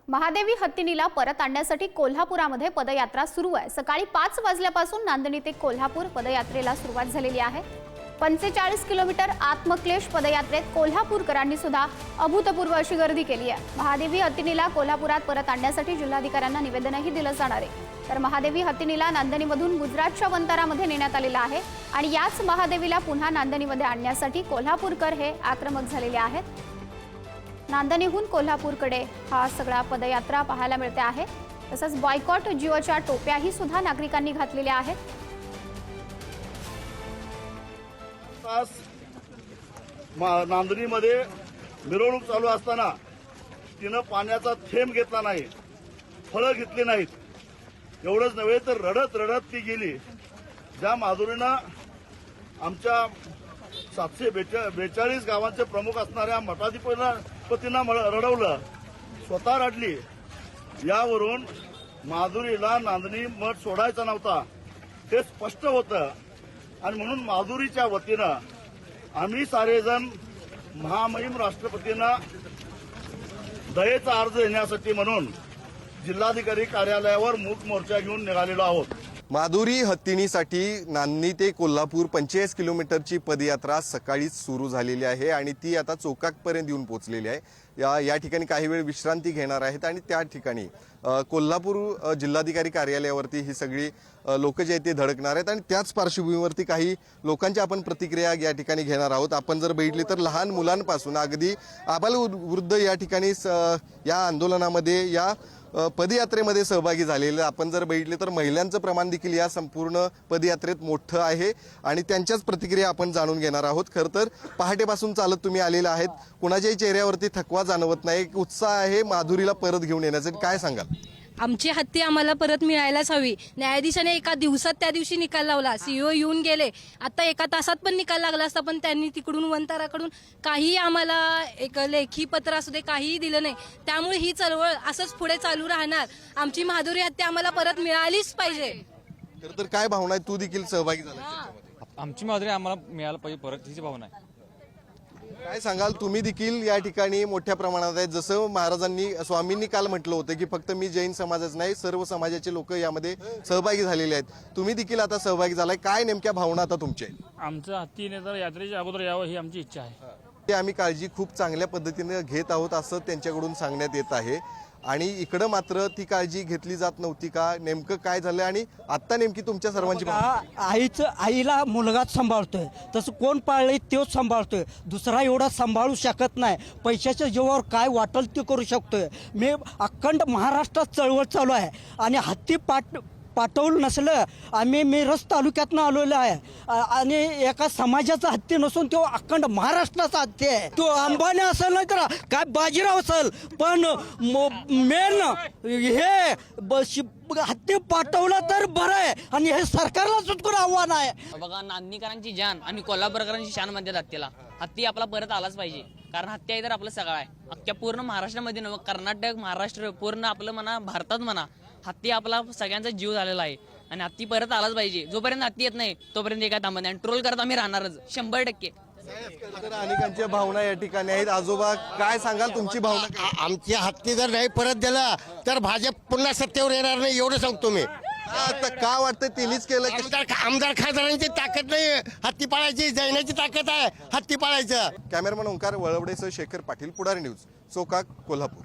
महादेवी हत्तीनीला परत आणण्यासाठी कोल्हापुरामध्ये पदयात्रा सुरू आहे। सकाळी 5 वाजल्यापासून नांदणी ते कोल्हापूर पदयात्रेला सुरुवात झालेली आहे। 45 किलोमीटर आत्मक्लेश पदयात्रेत कोल्हापूरकरांनी सुद्धा अभूतपूर्व अशी गर्दी केली आहे। महादेवी हत्तीनीला कोल्हापुरात परत आणण्यासाठी जिल्हाधिकाऱ्यांना निवेदनही दिलं जाणार आहे। तर महादेवी हत्तीनीला नांदणीमधून गुजरातच्या वंतारामध्ये नेण्यात आलेलं आहे आणि याच महादेवीला पुन्हा नांदणीमध्ये आणण्यासाठी कोल्हापूरकर हे आक्रमक झालेले आहेत। नांदणीहून कोल्हापूरकडे हा सगळा पदयात्रा पाहायला मिळते आहे। तसंच बॉयकॉट जिओच्या टोप्याही सुद्धा नागरिकांनी घातलेल्या आहेत। नांदणीमध्ये मिरवणूक चालू असताना तिनं पाण्याचा थेंब घेतला नाही, फळं घेतली नाहीत। एवढंच नव्हे तर रडत रडत ती गेली। ज्या माधुरीनं आमच्या 742 गावांचे प्रमुख असणाऱ्या मठाधिपतींना रडवलं, स्वतः रडली। यावरून माधुरीला नांदणी मठ सोडायचा नव्हता हे स्पष्ट होतं आणि म्हणून माधुरीच्या वतीनं आम्ही सारेजण महामहिम राष्ट्रपतींना दयेचा अर्ज देण्यासाठी म्हणून जिल्हाधिकारी कार्यालयावर मूक मोर्चा घेऊन निघालेलो आहोत। माधुरी हत्तीनीसाठी नांदणी ते कोल्हापूर 45 किलोमीटरची पदयात्रा सकाळीच सुरू झालेली आहे आणि ती आता चोकाकपर्यंत येऊन पोहोचलेली आहे। या ठिकाणी काही वेळ विश्रांती घेणार आहेत आणि त्या ठिकाणी कोल्हापूर जिल्हाधिकारी कार्यालयावरती ही सगळी लोक जे आहेत ते धडकणार आहेत आणि त्याच पार्श्वभूमीवरती काही लोकांच्या आपण प्रतिक्रिया या ठिकाणी घेणार आहोत। आपण जर बघितली तर लहान मुलांपासून अगदी आबालवृद्ध या ठिकाणी या आंदोलनामध्ये या पदयात्रेमध्ये सहभागी झालेले आपण जर बघितले तर महिलांचं प्रमाण देखील या संपूर्ण पदयात्रेत मोठं आहे आणि त्यांच्याच प्रतिक्रिया आपण जाणून घेणार आहोत। खरं तर पहाटेपासून चालत तुम्ही आलेले आहेत, कुणाच्याही चेहऱ्यावरती थकवा जाणवत नाही, एक उत्साह आहे माधुरीला परत घेऊन येण्यासाठी। काय सांगाल? आमची हत्ती आम्हाला परत मिळायलाच हवी। न्यायाधीशाने एका दिवसात त्या दिवशी निकाल लावला, सीओ येऊन गेले, आता एका तासात पण निकाल लागला असता, पण त्यांनी तिकडून वंताराकडून काही आम्हाला एक लेखी पत्र असू दे काहीही दिलं नाही। त्यामुळे ही चळवळ असंच पुढे चालू राहणार। आमची माधुरी हत्ती आम्हाला परत मिळालीच पाहिजे। तर काय भावना आहे? तू देखील सहभागी झाला? आमची माधुरी आम्हाला मिळायला पाहिजे परत, हिची भावना आहे। काय सांगाल? तुम्ही देखील या ठिकाणी मोठ्या प्रमाणात आहेत। जसं महाराजांनी स्वामींनी काल म्हटलं होतं की फक्त मी जैन समाजच नाही, सर्व समाजाचे लोक यामध्ये सहभागी झालेले आहेत। तुम्ही देखील आता सहभागी झालाय, काय नेमक्या भावना आता तुमच्या आहेत? आमचं हत्तीने तर यात्रेच्या अगोदर यावं ही आमची इच्छा आहे। ते आम्ही काळजी खूप चांगल्या पद्धतीने घेत आहोत असं त्यांच्याकडून सांगण्यात येत आहे आणि इकडं मात्र ती काळजी घेतली जात नव्हती का? नेमकं काय झालं आणि आता नेमकी तुमच्या सर्वांची आईला मुलगाच सांभाळतोय, तसं कोण पाळले तोच सांभाळतोय, दुसरा एवढा सांभाळू शकत नाही। पैशाच्या जीवावर काय वाटेल ते करू शकतोय। मी अखंड महाराष्ट्रात चळवळ चालू आहे आणि हत्ती पाठवलं नसलं, आम्ही मिरज तालुक्यातनं आलेलो आहे आणि एका समाजाचा हत्ती नसून तो अखंड महाराष्ट्राचा हत्ती आहे। तो अंबानी असेल नाही तर काय बाजीराव असेल, पण मेन हे हत्ती पाठवलं तर बरं आहे आणि हे सरकारला चुटकून आव्हान आहे। बघा, नांदणीकरांची जान आणि कोल्हापूरकरांची शान म्हणतात हत्तीला। हत्ती आपला परत आलाच पाहिजे, कारण हत्ती आहे तर आपलं सगळं आहे। अख्ख्या पूर्ण महाराष्ट्रामध्ये नव्हे, कर्नाटक महाराष्ट्र पूर्ण आपलं म्हणा, भारतात म्हणा, हत्ती आपला सगळ्यांचा जीव झालेला आहे आणि हत्ती परत आलाच पाहिजे। जोपर्यंत हत्ती येत नाही तोपर्यंत एका थांबत नाही आणि ट्रोल करत आम्ही राहणारच 100%। अनेकांच्या भावना या ठिकाणी आहेत। आजोबा, काय सांगाल तुमची भावना? आमची हत्ती जर नाही परत दिला तर भाजप पुन्हा सत्तेवर येणार नाही, एवढं सांगतो मी। आता का वाटतं तिनेच केलं? आमदार खासदारांची ताकद नाही हत्ती पाळायची, जैनाची ताकद आहे हत्ती पाळायचं। कॅमेरामन ओंकार वळवडेसह शेखर पाटील, पुढारी न्यूज, चोकाक, कोल्हापूर।